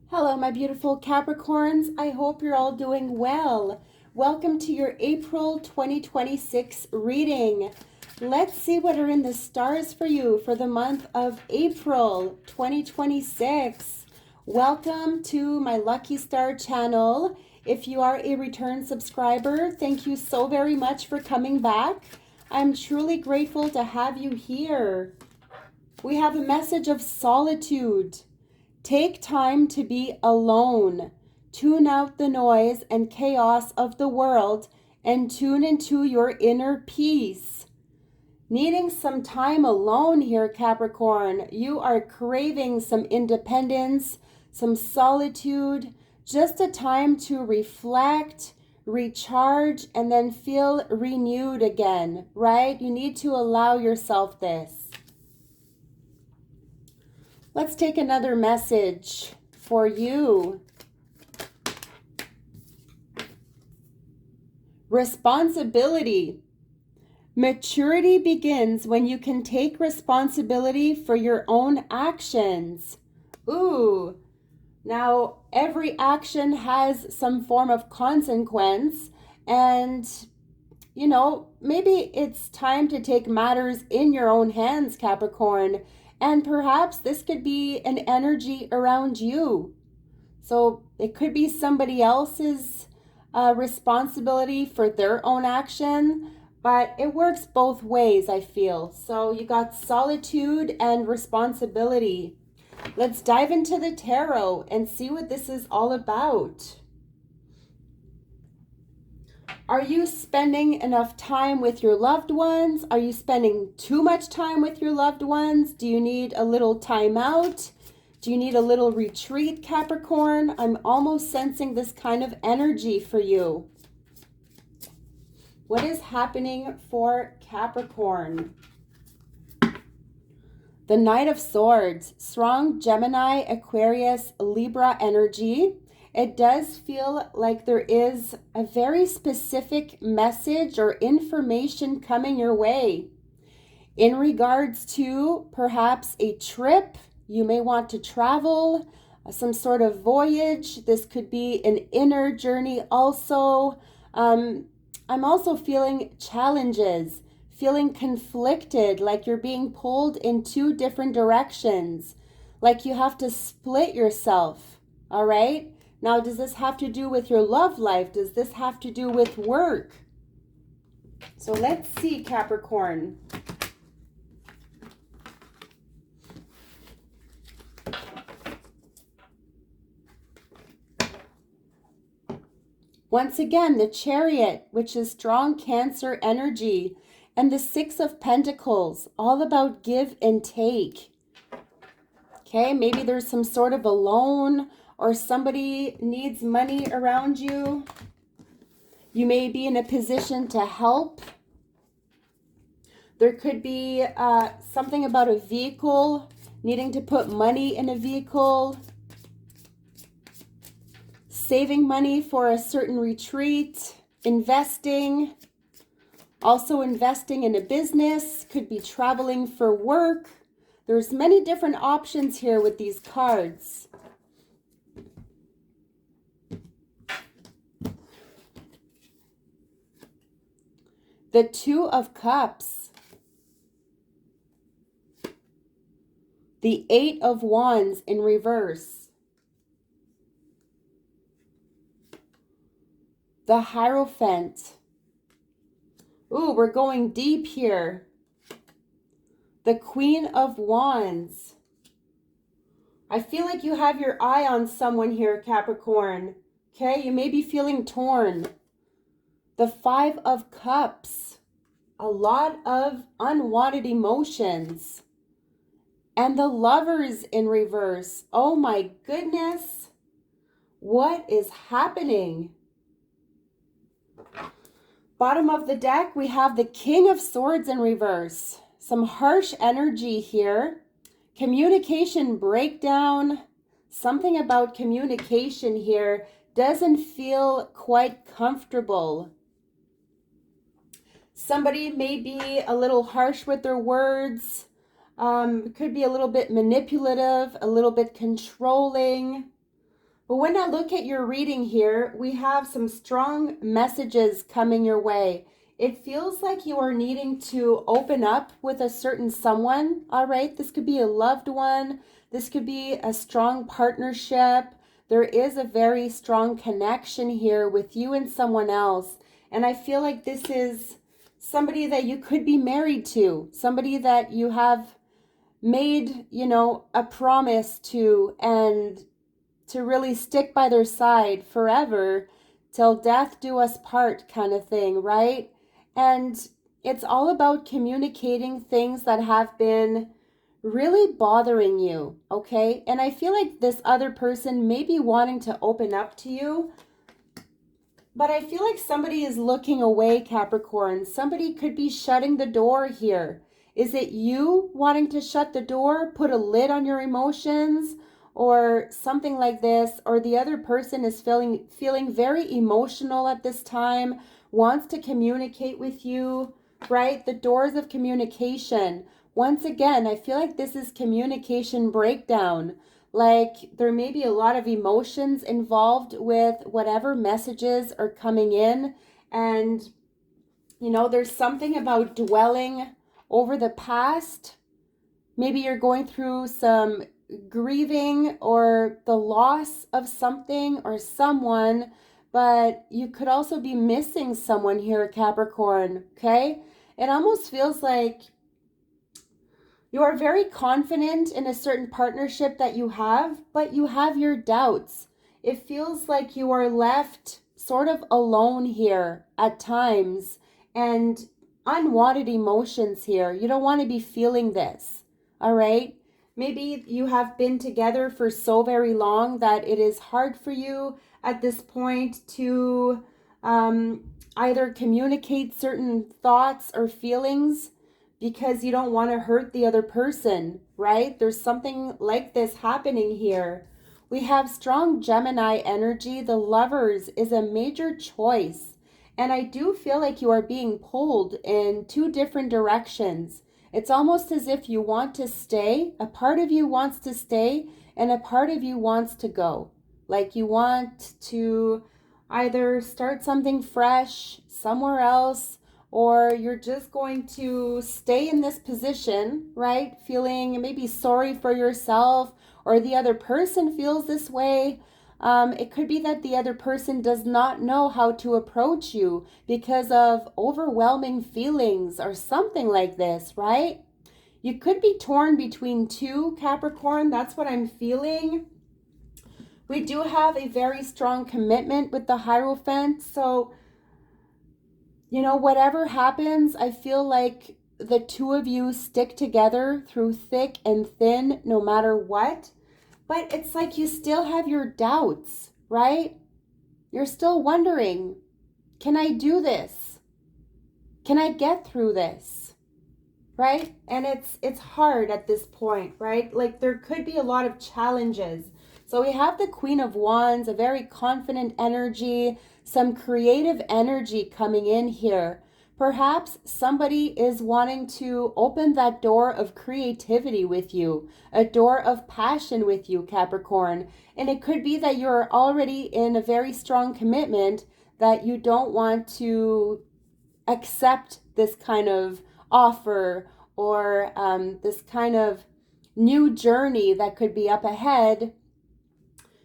Hello, my beautiful Capricorns. I hope you're all doing well. Welcome to your April 2026 reading. Let's see what are in the stars for you for the month of April 2026. Welcome to my Lucky Star channel. If you are a return subscriber, thank you so very much for coming back. I'm truly grateful to have you here. We have a message of solitude. Take time to be alone. Tune out the noise and chaos of the world and tune into your inner peace. Needing some time alone here, Capricorn. You are craving some independence, some solitude, just a time to reflect, recharge, and then feel renewed again, right? You need to allow yourself this. Let's take another message for you. Responsibility. Maturity begins when you can take responsibility for your own actions. Ooh, now every action has some form of consequence, and maybe it's time to take matters in your own hands, Capricorn. And perhaps this could be an energy around you. So it could be somebody else's responsibility for their own action, but it works both ways, I feel. So you got solitude and responsibility. Let's dive into the tarot and see what this is all about. Are you spending enough time with your loved ones? Are you spending too much time with your loved ones? Do you need a little time out? Do you need a little retreat, Capricorn? I'm almost sensing this kind of energy for you. What is happening for Capricorn? The Knight of Swords, strong Gemini, Aquarius, Libra energy. It does feel like there is a very specific message or information coming your way. In regards to perhaps a trip, you may want to travel, some sort of voyage. This could be an inner journey also. I'm also feeling challenges, feeling conflicted, like you're being pulled in two different directions, like you have to split yourself, all right? Now, does this have to do with your love life? Does this have to do with work? So let's see, Capricorn. Once again, the Chariot, which is strong Cancer energy, and the Six of Pentacles, all about give and take. Okay, maybe there's some sort of a loan, or somebody needs money around you. You may be in a position to help. There could be something about a vehicle, needing to put money in a vehicle, saving money for a certain retreat, investing, also investing in a business, could be traveling for work. There's many different options here with these cards. The Two of Cups. The Eight of Wands in reverse. The Hierophant. Ooh, we're going deep here. The Queen of Wands. I feel like you have your eye on someone here, Capricorn. Okay, you may be feeling torn. The Five of Cups. A lot of unwanted emotions. And the Lovers in reverse. Oh my goodness. What is happening? Bottom of the deck, we have the King of Swords in reverse. Some harsh energy here. Communication breakdown. Something about communication here doesn't feel quite comfortable. Somebody may be a little harsh with their words. Could be a little bit manipulative, a little bit controlling. But when I look at your reading here, we have some strong messages coming your way. It feels like you are needing to open up with a certain someone, all right? This could be a loved one. This could be a strong partnership. There is a very strong connection here with you and someone else. And I feel like this is somebody that you could be married to, somebody that you have made, a promise to, and to really stick by their side forever till death do us part kind of thing, right? And it's all about communicating things that have been really bothering you, okay? And I feel like this other person may be wanting to open up to you, but I feel like somebody is looking away, Capricorn. Somebody could be shutting the door here. Is it you wanting to shut the door, put a lid on your emotions, or something like this? Or the other person is feeling very emotional at this time, wants to communicate with you, right? The doors of communication. Once again, I feel like this is communication breakdown. Like there may be a lot of emotions involved with whatever messages are coming in. And, there's something about dwelling over the past. Maybe you're going through some grieving or the loss of something or someone, but you could also be missing someone here, Capricorn, okay? It almost feels like you are very confident in a certain partnership that you have, but you have your doubts. It feels like you are left sort of alone here at times and unwanted emotions here. You don't want to be feeling this, all right? Maybe you have been together for so very long that it is hard for you at this point to either communicate certain thoughts or feelings because you don't want to hurt the other person, right? There's something like this happening here. We have strong Gemini energy. The Lovers is a major choice. And I do feel like you are being pulled in two different directions. It's almost as if you want to stay. A part of you wants to stay and a part of you wants to go. Like you want to either start something fresh somewhere else, or you're just going to stay in this position, right? Feeling maybe sorry for yourself, or the other person feels this way. It could be that the other person does not know how to approach you because of overwhelming feelings or something like this, right? You could be torn between two, Capricorn. That's what I'm feeling. We do have a very strong commitment with the Hierophant. So, whatever happens, I feel like the two of you stick together through thick and thin, no matter what. But it's like you still have your doubts, right? You're still wondering, can I do this? Can I get through this? Right? And it's hard at this point, right? Like there could be a lot of challenges. So we have the Queen of Wands, a very confident energy, some creative energy coming in here. Perhaps somebody is wanting to open that door of creativity with you, a door of passion with you, Capricorn. And it could be that you're already in a very strong commitment that you don't want to accept this kind of offer or this kind of new journey that could be up ahead,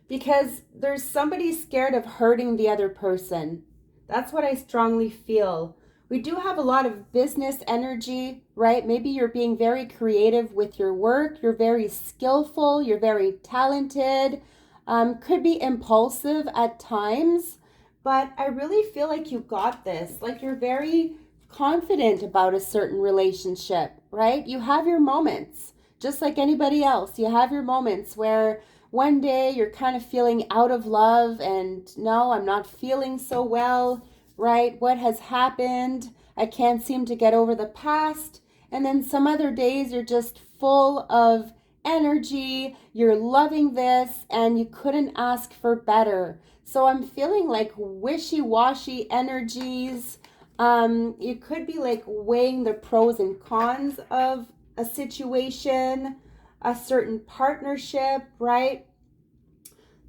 because there's somebody scared of hurting the other person. That's what I strongly feel. We do have a lot of business energy, right? Maybe you're being very creative with your work. You're very skillful. You're very talented. Could be impulsive at times, but I really feel like you got this. Like you're very confident about a certain relationship, right? You have your moments, just like anybody else. You have your moments where one day you're kind of feeling out of love and no, I'm not feeling so well, right? What has happened? I can't seem to get over the past. And then some other days you're just full of energy, you're loving this, and you couldn't ask for better. So I'm feeling like wishy-washy energies. You could be like weighing the pros and cons of a situation, a certain partnership, right?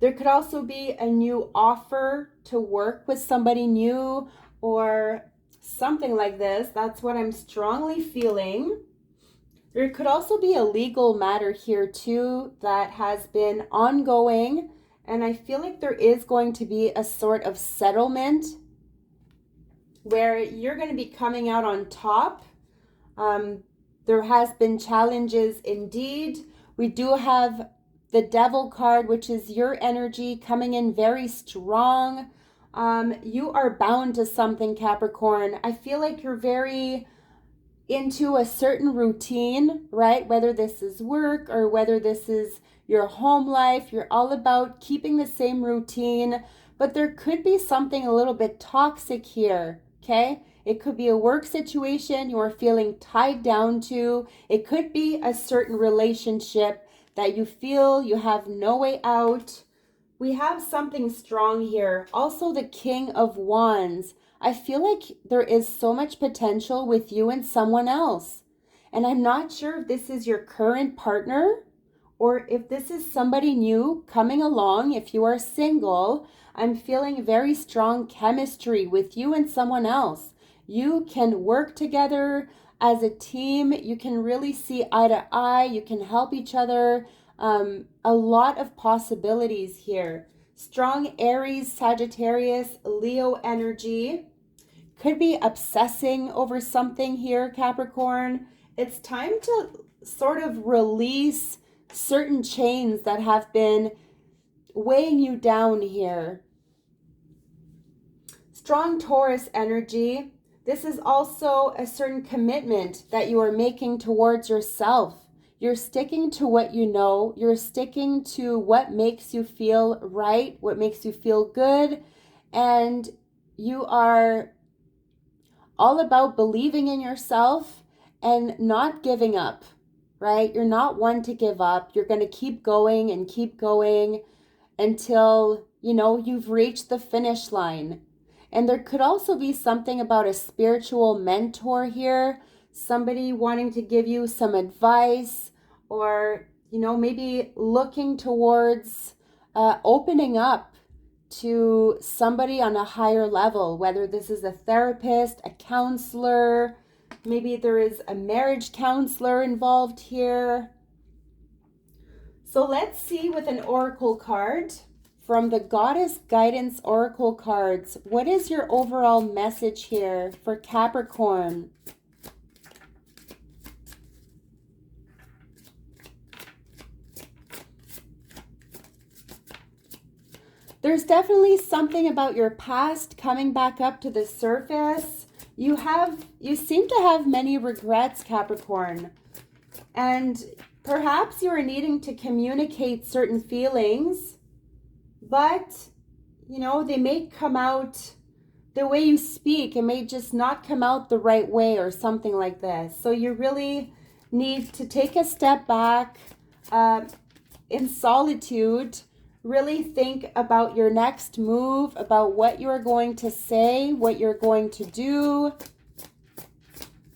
There could also be a new offer to work with somebody new or something like this. That's what I'm strongly feeling. There could also be a legal matter here too that has been ongoing, and I feel like there is going to be a sort of settlement where you're going to be coming out on top. There has been challenges indeed. We do have the Devil card, which is your energy coming in very strong. You are bound to something, Capricorn. I feel like you're very into a certain routine, right? Whether this is work or whether this is your home life, you're all about keeping the same routine, but there could be something a little bit toxic here, okay? It could be a work situation you are feeling tied down to. It could be a certain relationship that you feel you have no way out. We have something strong here. Also, the King of Wands. I feel like there is so much potential with you and someone else. And I'm not sure if this is your current partner or if this is somebody new coming along. If you are single, I'm feeling very strong chemistry with you and someone else. You can work together as a team. You can really see eye to eye. You can help each other. A lot of possibilities here. Strong Aries, Sagittarius, Leo energy. Could be obsessing over something here, Capricorn. It's time to sort of release certain chains that have been weighing you down here. Strong Taurus energy. This is also a certain commitment that you are making towards yourself. You're sticking to what you know. You're sticking to what makes you feel right, what makes you feel good. And you are all about believing in yourself and not giving up, right? You're not one to give up. You're going to keep going and keep going until, you've reached the finish line. And there could also be something about a spiritual mentor here, somebody wanting to give you some advice or, maybe looking towards opening up to somebody on a higher level, whether this is a therapist, a counselor, maybe there is a marriage counselor involved here. So let's see with an oracle card. From the Goddess Guidance Oracle cards, what is your overall message here for Capricorn? There's definitely something about your past coming back up to the surface. You seem to have many regrets, Capricorn. And perhaps you are needing to communicate certain feelings, but, they may come out the way you speak. It may just not come out the right way or something like this. So you really need to take a step back in solitude, really think about your next move, about what you're going to say, what you're going to do,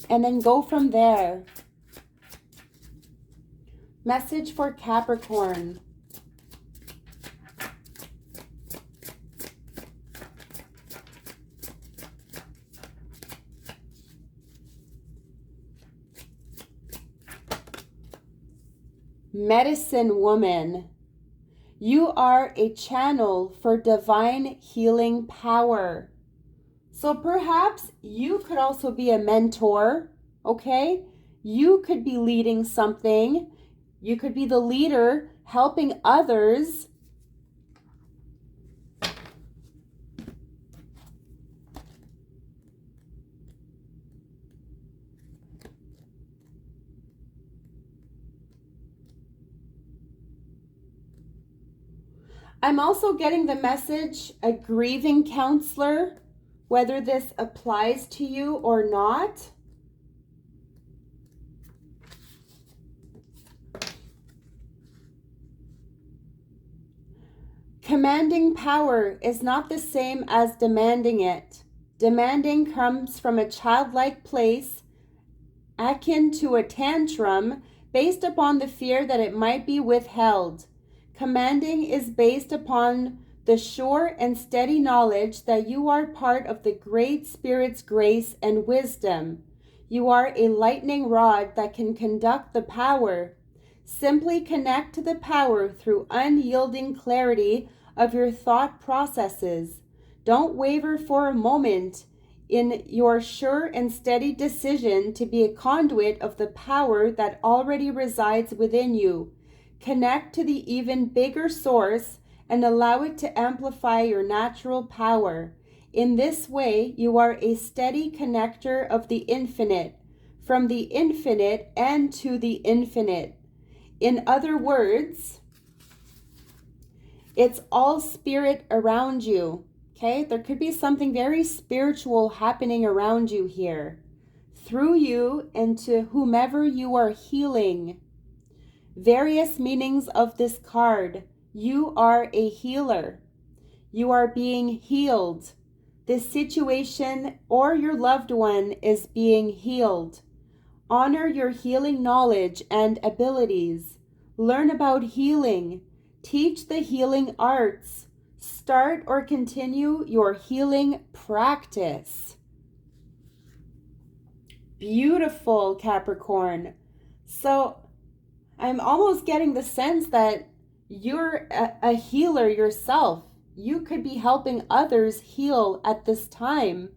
and then go from there. Message for Capricorn. Medicine woman, you are a channel for divine healing power. So perhaps you could also be a mentor, okay? You could be leading something. You could be the leader helping others. I'm also getting the message, a grieving counselor, whether this applies to you or not. Commanding power is not the same as demanding it. Demanding comes from a childlike place, akin to a tantrum, based upon the fear that it might be withheld. Commanding is based upon the sure and steady knowledge that you are part of the Great Spirit's grace and wisdom. You are a lightning rod that can conduct the power. Simply connect to the power through unyielding clarity of your thought processes. Don't waver for a moment in your sure and steady decision to be a conduit of the power that already resides within you. Connect to the even bigger source and allow it to amplify your natural power. In this way, you are a steady connector of the infinite, from the infinite and to the infinite. In other words, it's all spirit around you. Okay, there could be something very spiritual happening around you here, through you and to whomever you are healing. Various meanings of this card. You are a healer. You are being healed. This situation or your loved one is being healed. Honor your healing knowledge and abilities. Learn about healing. Teach the healing arts. Start or continue your healing practice. Beautiful, Capricorn. So I'm almost getting the sense that you're a healer yourself. You could be helping others heal at this time,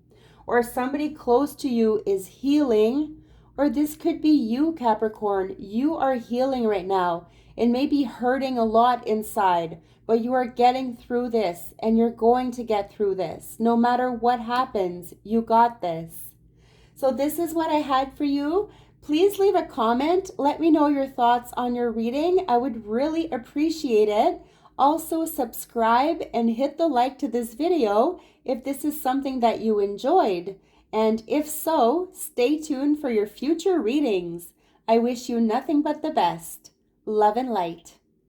or somebody close to you is healing, or this could be you, Capricorn. You are healing right now. It may be hurting a lot inside, but you are getting through this, and you're going to get through this. No matter what happens, you got this. So this is what I had for you. Please leave a comment. Let me know your thoughts on your reading. I would really appreciate it. Also, subscribe and hit the like to this video if this is something that you enjoyed. And if so, stay tuned for your future readings. I wish you nothing but the best. Love and light.